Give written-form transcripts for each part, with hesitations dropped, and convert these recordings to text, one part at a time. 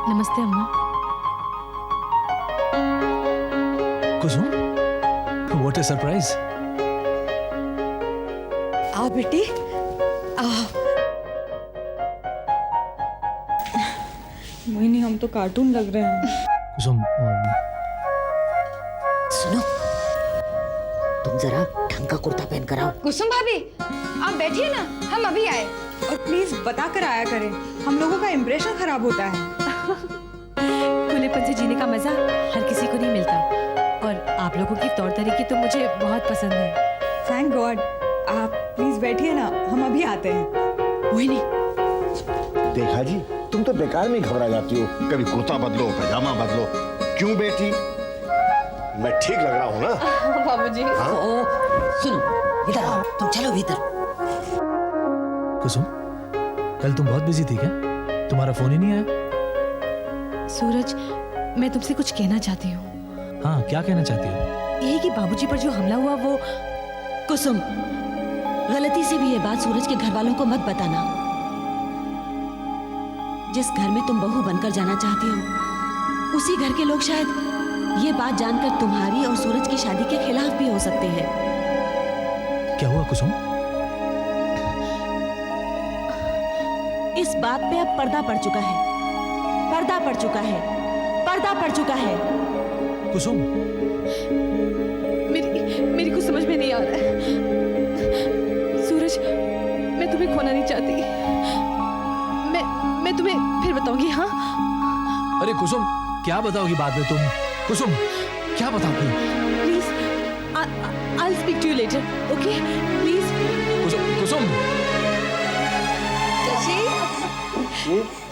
नमस्ते अम्मा। कुसुम, what a surprise. आओ बेटी, आओ। मोहिनी, हम तो कार्टून लग रहे हैं। कुसुम, सुनो, तुम जरा ढंग का कुर्ता पहन कर आओ। कुसुम भाभी, आप बैठिए ना, हम अभी आए। और प्लीज बता कर आया करें, हम लोगों का इम्प्रेशन खराब होता है। खुलेपन से जीने का मजा हर किसी को नहीं मिलता, और आप लोगों की तौर तरीके तो मुझे बहुत पसंद है। Thank God. आप प्लीज बैठिए ना, हम अभी आते हैं। मोहिनी, देखा जी, तुम तो बेकार में घबरा जाती हो। कभी कुर्ता बदलो, पैजामा बदलो। क्यों बेटी, मैं ठीक लग रहा हूँ ना? बाबूजी। ओ, सुनो, इधर आओ, तुम चलो भीतर। कुसुम, कल तुम बहुत बिजी थी क्या? तुम्हारा फोन ही नहीं आया। सूरज, मैं तुमसे कुछ कहना चाहती हूँ। हाँ, क्या कहना चाहती हो? यही कि बाबूजी पर जो हमला हुआ वो। कुसुम, गलती से भी ये बात सूरज के घर वालों को मत बताना। जिस घर में तुम बहू बनकर जाना चाहती हो, उसी घर के लोग शायद ये बात जानकर तुम्हारी और सूरज की शादी के खिलाफ भी हो सकते हैं। क्या हुआ कुसुम? इस बात पे अब पर्दा पड़ चुका है, पर्दा पड़ चुका है, पर्दा पड़ चुका है। कुसुम, मेरी कुछ समझ में नहीं आ रहा है। सूरज, मैं तुम्हें खोना नहीं चाहती। मैं तुम्हें फिर बताऊंगी। हाँ। अरे कुसुम, क्या बताओगी बाद में तुम? कुसुम, क्या बताओगी? Please, I'll speak to you later, okay? Please. Kusum.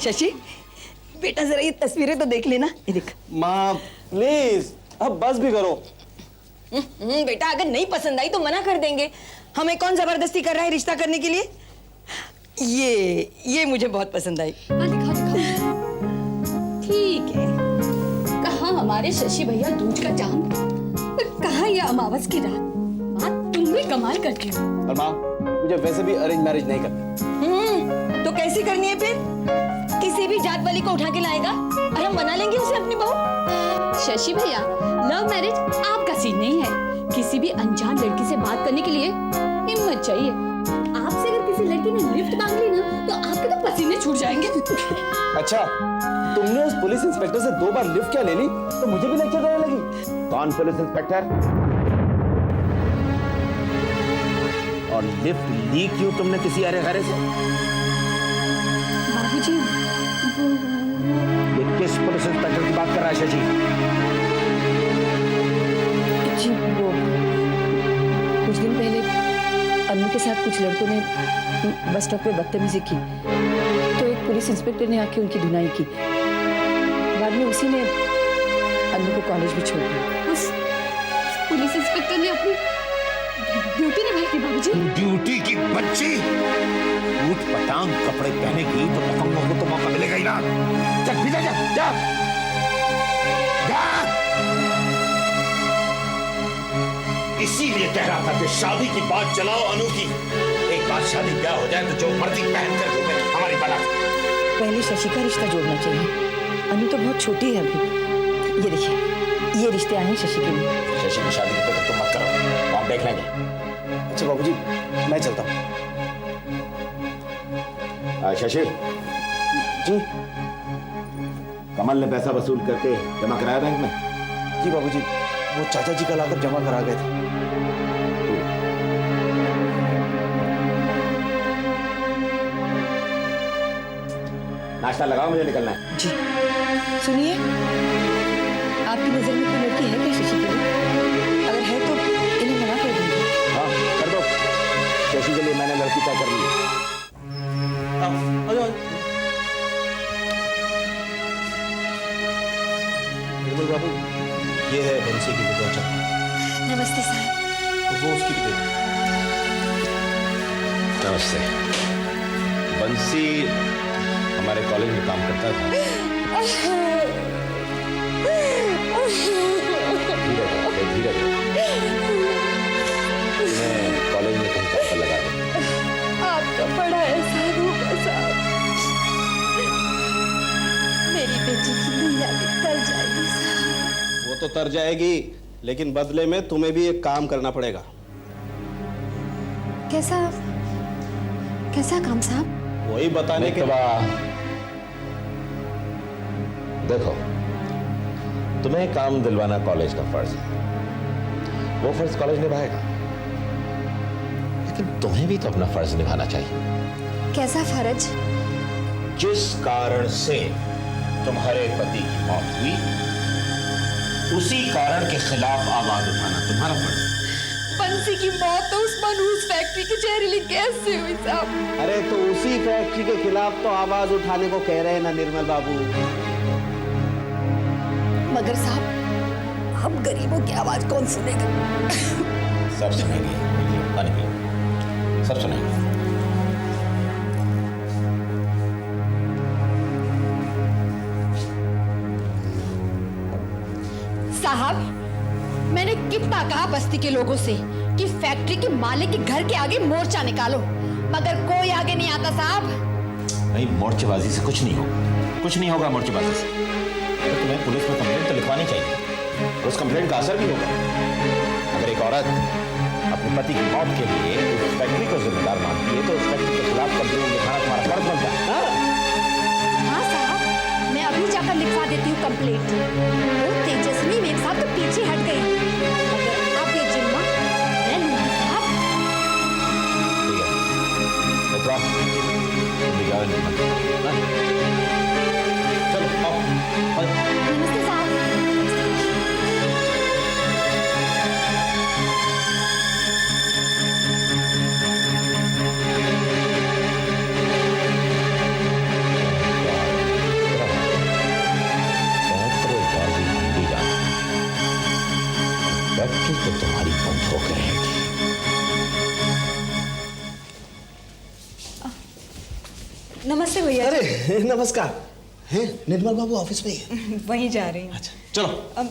Shashi, बेटा जरा ये तस्वीरें तो देख लेना। ये देख। माँ प्लीज, अब बस भी करो। बेटा, अगर नहीं पसंद आई तो मना कर देंगे। हमें कौन जबरदस्ती कर रहा है रिश्ता करने के लिए? ये मुझे बहुत पसंद आई। हाँ, दिखाओ दिखाओ। ठीक है। कहाँ हमारे शशि भैया दूध का जाम, कहाँ ये अमावस की रात। माँ, तुम भी कमाल करती हो। और माँ, मुझे वैसे भी अरेंज मैरिज नहीं करनी। तो कैसी करनी है फिर? किसी भी जात वाली को उठा के लाएगा और हम बना लेंगे उसे अपनी बहू। शशि भैया, लव मैरिज आपका सीन नहीं है। किसी भी अनजान लड़की से बात करने के लिए हिम्मत चाहिए। आपसे अगर किसी लड़की ने लिफ्ट मांग ली ना, तो आपके तो पसीने छूट जाएंगे। अच्छा, तुमने उस पुलिस इंस्पेक्टर से 2 बार लिफ्ट क्या ले ली, तो मुझे भी लेक्चर देने लगी। कौन पुलिस इंस्पेक्टर? और लिफ्ट ली क्यों तुमने किसी अरे घरे से? बाबूजी, ये किस पुलिस इंस्पेक्टर की बात कर रहा है शशि? जी, वो कुछ दिन पहले अनु के साथ कुछ लड़कों ने बस स्टॉप पे बदतमीजी की, तो एक पुलिस इंस्पेक्टर ने आके उनकी धुनाई की। बाद में उसी ने अनु को कॉलेज भी छोड़ दिया। उस पुलिस इंस्पेक्टर ने अपनी ड्यूटी निभाई थी बाबूजी। ड्यूटी की बच्ची, ऊट पटांग कपड़े पहने की तो पतंगों को तो मौका मिलेगा ही ना। चल भीतर जा, जा, जा। इसीलिए कह रहा था कि शादी की बात चलाओ अनु की। एक बार शादी ब्याह हो जाए तो जो मर्जी पहन कर घूमे हमारी बला। पहले शशि का रिश्ता जोड़ना चाहिए। अनु तो बहुत छोटी है अभी। ये देखिए, ये रिश्ते आए हैं शशि के लिए। शशि की शादी की फिक्र तुम मत करो, हम देख लेंगे। अच्छा बाबूजी, मैं चलता हूँ। शशि जी। कमल ने पैसा वसूल करके जमा कराया बैंक में? जी बाबूजी, वो चाचा जी कल आकर जमा करा गए थे। नाश्ता लगाओ, मुझे निकलना है। जी सुनिए, आपकी नजर में कोई लड़की है क्या शशि के लिए? अगर है तो इन्हें मना कर दीजिए। हाँ कर दो, शशि के लिए मैंने लड़की तय कर ली है। आ जाओ। निर्मल बाबू, ये है बंसी की विधवा चाचा। नमस्ते साहब। तो वो उसकी भी दे। नमस्ते। बंसी हमारे कॉलेज में काम करता था। धीरे धीरे कॉलेज में तुम काम पर लगा दो। आपका बड़ा एहसान होगा साहब। मेरी बेटी जी की नैया भी तर जाएगी साहब। वो तो तर जाएगी, लेकिन बदले में तुम्हें भी एक काम करना पड़ेगा। कैसा कैसा काम साहब? वही बताने के देखो, तुम्हें काम दिलवाना कॉलेज का फर्ज है, वो फर्ज कॉलेज निभाएगा, लेकिन तुम्हें भी तो अपना फर्ज निभाना चाहिए। कैसा फर्ज? जिस कारण से तुम्हारे पति की मौत हुई, उसी कारण के खिलाफ आवाज उठाना तुम्हारा फर्ज है। बंसी की मौत तो उस मनहूस फैक्ट्री की जहरीली गैस से हुई साहब। अरे तो उसी फैक्ट्री के खिलाफ तो आवाज उठाने को कह रहे हैं ना निर्मल बाबू। मगर साहब, हम गरीबों की आवाज कौन सुनेगा? सब सुनेंगे, सब सुनेंगे। साहब, मैंने कितना कहा बस्ती के लोगों से कि फैक्ट्री के मालिक के घर के आगे मोर्चा निकालो, मगर कोई आगे नहीं आता साहब। नहीं, मोर्चेबाजी से कुछ नहीं होगा, कुछ नहीं होगा मोर्चेबाजी से। तो तुम्हें पुलिस में कंप्लेंट तो लिखवानी चाहिए, उस कंप्लेंट का असर भी होगा। अगर एक औरत अपने पति की मौत के लिए उस फैक्ट्री को जिम्मेदार मानती है, तो उस फैक्ट्री के खिलाफ कंप्लेंट लिखाना तुम्हारा फर्ज बनता है। हाँ साहब, मैं अभी जाकर लिखवा देती हूँ कंप्लेंट। वो तेजस्वी मेम साहब तो पीछे हट गई, मगर अब ये जिम्मा मैं लूंगी साहब। ठीक है, मित्रा, तुम भी जाओ इनके मत। हाँ? चलो आओ, आओ। नमस्ते साहब। फैक्ट्री तो तुम्हारी बंद हो रहेगी। नमस्ते भैया। अरे नमस्कार। हैं निर्मल बाबू ऑफिस में ही है? वहीं जा रही हूँ। अच्छा चलो। अब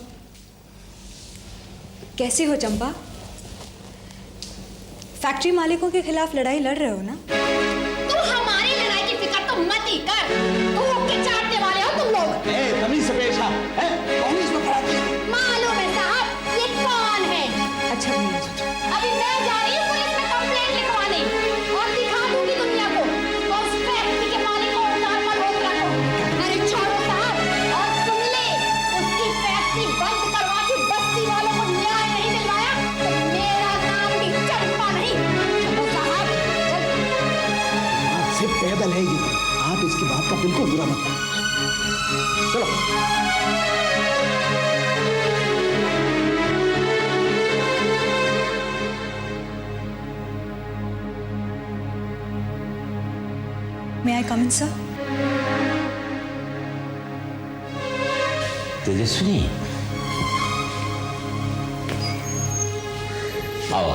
कैसी हो चंपा? फैक्ट्री मालिकों के खिलाफ लड़ाई लड़ रहे हो ना? तुम हमारी लड़ाई की फिक्र तो मत ही कर, तुम होके चाटने वाले हो तुम लोग। तमीज से पेश आ, हैं? कौन इसमें पढ़ाती है? मालूम है साहब, ये कौन है? अच्छा भैया। अभी मैं जा रही हूँ पुलिस में कंप्लेंट लिखवाने और दिखा दूंगी दुनिया को उस फैक्ट्री के मालिक को उतार मल्होत्रा को। अरे छोड़ो साहब, और सुन ले, उसकी फैक्ट्री बंद करवा के बस्ती वालों को न्याय नहीं दिलवाया तो मेरा नाम भी चंपा नहीं। चलो साहब, आपसे पैदल है ये, आप इसकी बात का बिल्कुल बुरा मत मानो। चलो। May I come in, sir? Tejaswini, आओ।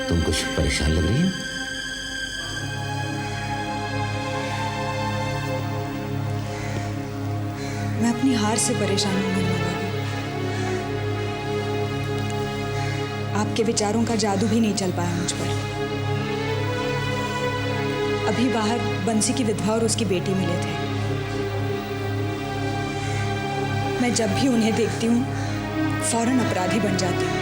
तुम कुछ परेशान लग रही हो? मैं अपनी हार से परेशान हूँ निर्मल बाबू। आपके विचारों का जादू भी नहीं चल पाया मुझ पर। अभी बाहर बंसी की विधवा और उसकी बेटी मिले थे। मैं जब भी उन्हें देखती हूँ फौरन अपराधी बन जाती हूँ।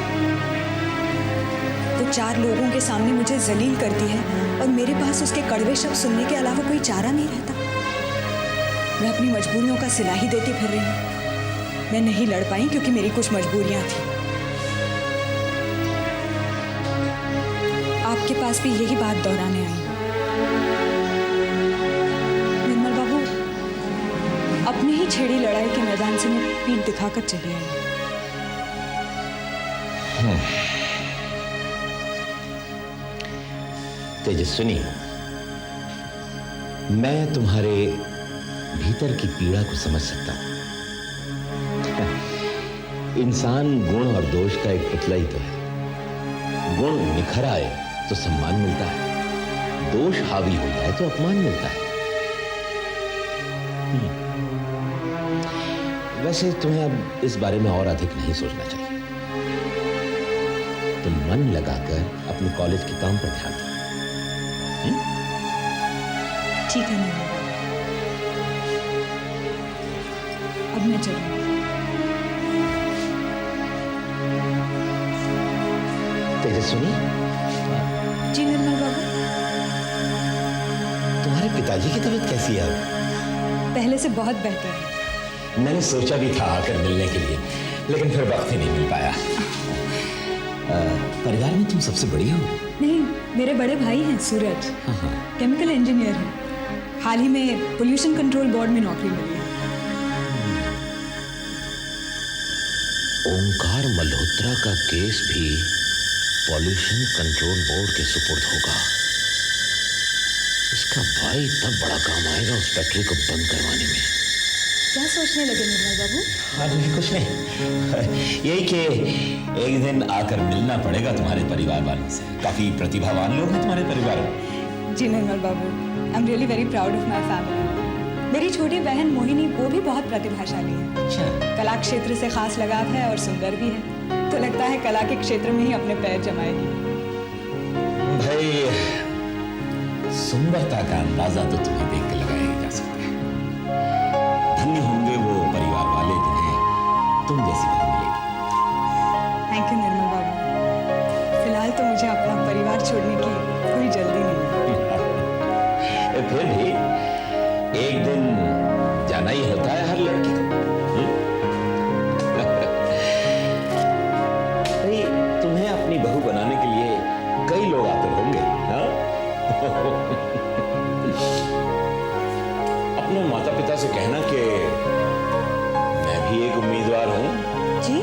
वो 4 लोगों के सामने मुझे जलील करती है और मेरे पास उसके कड़वे शब्द सुनने के अलावा कोई चारा नहीं रहता। मैं अपनी मजबूरियों का सिला ही देती फिर रही हूँ। मैं नहीं लड़ पाई क्योंकि मेरी कुछ मजबूरियां थी। आपके पास भी यही बात दोहराने आई हूँ। निर्मल बाबू, अपनी ही छेड़ी लड़ाई के मैदान से मैं पीठ दिखाकर चली आई। तेजस्विनी, मैं तुम्हारे भीतर की पीड़ा को समझ सकता हूं। इंसान गुण और दोष का एक पुतला ही तो है। गुण निखर आए तो सम्मान मिलता है, दोष हावी हो जाए तो अपमान मिलता है। वैसे तुम्हें अब इस बारे में और अधिक नहीं सोचना चाहिए। तुम मन लगाकर अपने कॉलेज के काम पर ध्यान दो। ठीक है निर्मल बाबू, अब मैं चलूँ। तेजस्विनी, जी निर्मल बाबू, तुम्हारे पिताजी की तबीयत कैसी है अब? पहले से बहुत बेहतर है। मैंने सोचा भी था आकर मिलने के लिए, लेकिन फिर वक्त ही नहीं मिल पाया। परिवार में तुम सबसे बड़ी हो? नहीं, मेरे बड़े भाई हैं सूरज, केमिकल इंजीनियर हैं। हाल ही में पोल्यूशन कंट्रोल बोर्ड में नौकरी मिली है। ओंकार मल्होत्रा का केस भी पॉल्यूशन कंट्रोल बोर्ड के सुपुर्द होगा। इसका भाई तब बड़ा काम आएगा उस फैक्ट्री को बंद करवाने में। क्या सोचने लगे निर्मल बाबू? नहीं, कुछ नहीं। यही कि एक दिन आकर मिलना पड़ेगा तुम्हारे परिवार वालों से। काफी प्रतिभावान लोग हैं तुम्हारे परिवार में। जी निर्मल बाबू, I am really very proud of my family. मेरी छोटी बहन मोहिनी, वो भी बहुत प्रतिभाशाली है। अच्छा। कला क्षेत्र से खास लगाव है और सुंदर भी है, तो लगता है कला के क्षेत्र में ही अपने पैर जमाएगी। भाई, सुंदरता का अंदाजा तो तुम्हें देख के लगाया ही जा सकता है। धन्य होंगे वो परिवार वाले जिन्हें तुम जैसी बहू मिलेगी। थैंक यू निर्मल बाबू। फिलहाल तो मुझे अपना परिवार छोड़ने की कोई जल्दी नहीं है। फिर भी एक दिन जाना ही होता है हर लड़की को। भाई, तुम्हें अपनी बहू बनाने के लिए कई लोग आते होंगे, हाँ? अपने माता पिता से कहना कि मैं भी एक उम्मीदवार हूं। जी?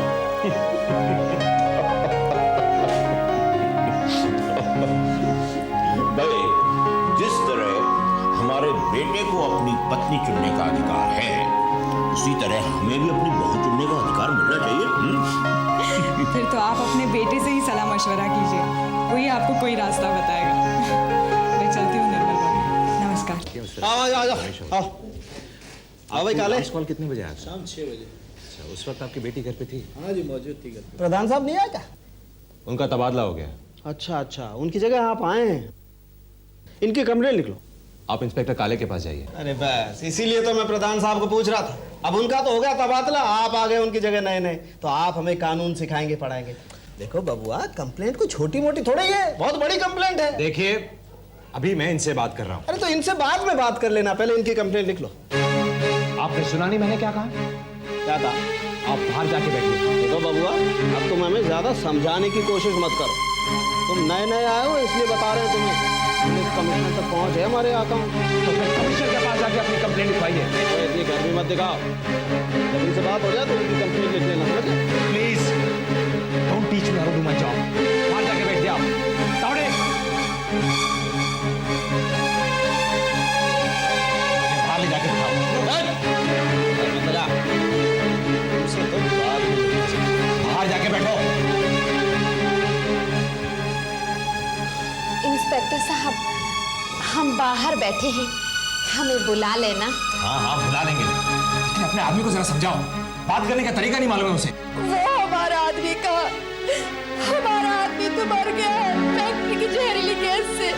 भाई, जिस तरह हमारे बेटे को अपनी पत्नी चुनने का अधिकार है, उसी तरह हमें भी अपनी बहू चुनने का अधिकार मिलना चाहिए। फिर तो आप अपने बेटे से ही सलाह मशवरा कीजिए, वही आपको कोई रास्ता बताएगा। मैं चलती हूँ निर्मल बाबू, नमस्कार। आओ भाई काले। कॉल कितने बजे आया? शाम 6 बजे। अच्छा, उस वक्त आपकी बेटी घर पे थी? हाँ जी, मौजूद थी घर पे। प्रधान साहब नहीं आया क्या? उनका तबादला हो गया। अच्छा, उनकी जगह आप आए हैं। इनकी कंप्लेंट लिख लो। आप इंस्पेक्टर काले के पास जाइए। अरे बस इसीलिए तो मैं प्रधान साहब को पूछ रहा था। अब उनका तो हो गया तबादला, आप आ गए उनकी जगह नए, तो आप हमें कानून सिखाएंगे, पढ़ाएंगे। देखो बबुआ, कंप्लेंट कोई छोटी मोटी थोड़ी है, बहुत बड़ी कंप्लेंट है। देखिए, अभी मैं इनसे बात कर रहा हूँ। अरे तो इनसे बाद में बात कर लेना, पहले इनकी कंप्लेंट लिख लो। आपने सुना नहीं मैंने क्या कहा? क्या था? आप बाहर जाके बैठिए। देखो बबुआ, अब तुम हमें ज्यादा समझाने की कोशिश मत करो। तुम नए आए हो इसलिए बता रहे हैं तुम्हें। कमिश्नर तक पहुंच है हमारे अकाउंट, तो फिर कमिश्नर के पास जाके अपनी कंप्लेंट लिखवाइए। इतनी गर्मी मत दिखाओ। जब इनसे बात हो जाए तो इनकी कंप्लेंट लिख लेना, समझे? Please don't teach me how to do my job. बाहर जाके बैठ जाओ। दौड़े। बाहर ले जाके बिठाओ। बाहर जाके बैठो। इंस्पेक्टर साहब, हम बाहर बैठे हैं, हमें बुला लेना। हाँ, बुला लेंगे, लेकिन अपने आदमी को जरा समझाओ। बात करने का तरीका नहीं मालूम है उसे। वो हमारा आदमी तो मर गया है फैक्ट्री की जहरीली गैस से।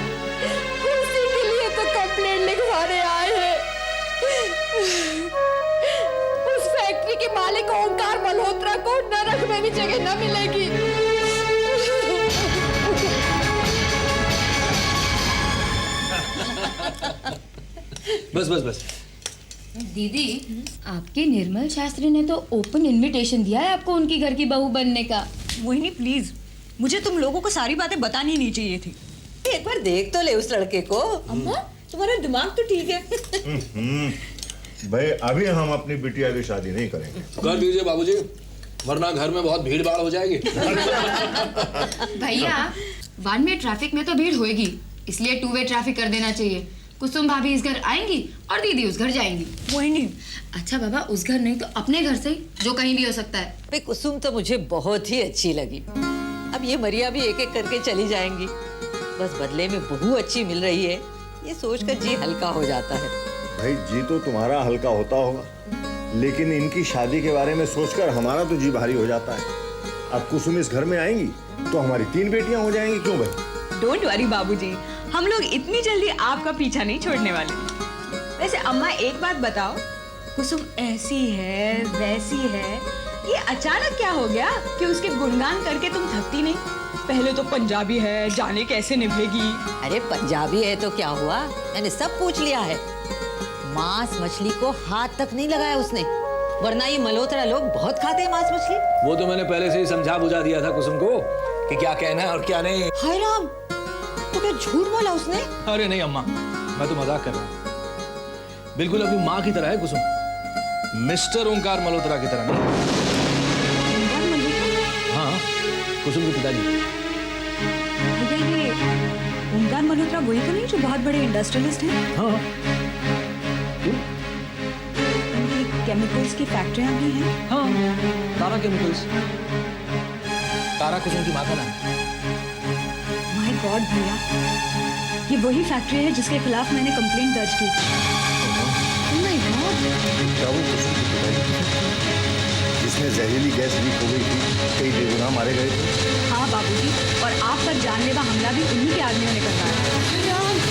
उसी के लिए तो कंप्लेंट लिखवाने आए हैं। उस फैक्ट्री के मालिक ओंकार मल्होत्रा को नरक में भी जगह न मिलेगी। बस। दीदी, आपके निर्मल शास्त्री ने तो ओपन इनविटेशन दिया है आपको उनकी घर की बहू बनने का। मोहिनी प्लीज, मुझे तुम लोगों को सारी बातें बतानी नहीं चाहिए थी। एक बार देख तो ले उस लड़के को। अम्मा, तुम्हारा दिमाग तो ठीक है। भाई, अभी हम अपनी बिटिया की शादी नहीं करेंगे। कर दीजिए बाबूजी, वरना घर में बहुत भीड़ भाड़ हो जाएगी। भैया, 1 वे ट्रैफिक में तो भीड़ होएगी, इसलिए 2 वे ट्रैफिक कर देना चाहिए। कुसुम भाभी इस घर आएंगी और दीदी उस घर जाएंगी। मोहिनी, अच्छा बाबा, उस घर नहीं तो अपने घर से ही, जो कहीं भी हो सकता है। भाई कुसुम तो मुझे बहुत ही अच्छी लगी। अब ये मरिया भी एक एक करके चली जाएंगी, बस बदले में बहू अच्छी मिल रही है, ये सोचकर जी हल्का हो जाता है। भाई, जी तो तुम्हारा हल्का होता होगा, लेकिन इनकी शादी के बारे में सोचकर हमारा तो जी भारी हो जाता है। अब कुसुम इस घर में आएंगी तो हमारी 3 बेटियां हो जाएंगी। क्यों भाई? डोंट वरी बाबूजी, हम लोग इतनी जल्दी आपका पीछा नहीं छोड़ने वाले। वैसे अम्मा एक बात बताओ, कुसुम ऐसी है वैसी है, ये अचानक क्या हो गया कि उसके गुणगान करके तुम थकती नहीं? पहले तो पंजाबी है, जाने कैसे निभेगी। अरे पंजाबी है तो क्या हुआ, मैंने सब पूछ लिया है। मांस मछली को हाथ तक नहीं लगाया उसने, वरना ये मल्होत्रा लोग बहुत खाते हैं मांस मछली। वो तो मैंने पहले से ही समझा बुझा दिया था कुसुम को कि क्या कहना है और क्या नहीं। हाय राम, तो क्या झूठ बोला उसने? अरे नहीं अम्मा, मैं तो मजाक कर रहा हूँ। बिल्कुल अपनी माँ की तरह है कुसुम, मिस्टर ओंकार मल्होत्रा की तरह नहीं। हाँ, कुसुम के पिताजी। भैया ये ओंकार मल्होत्रा वही तो नहीं जो बहुत बड़े इंडस्ट्रियलिस्ट हैं? हाँ। केमिकल्स की फैक्ट्रियां भी हैं? हाँ, तारा केमिकल्स। तारा कुसुम की माँ का नाम है। माय गॉड भैया, ये वही फैक्ट्री है जिसके खिलाफ मैंने कंप्लेंट दर्ज की। माय गॉड, क्या वो कुसुम की पिताजी जिसमें जहरीली गैस लीक हो गई थी, कई बेगुनाह मारे गए थे? हाँ बाबूजी, और आप पर जानलेवा हमला भी उन्हीं के आदमियों ने करवाया।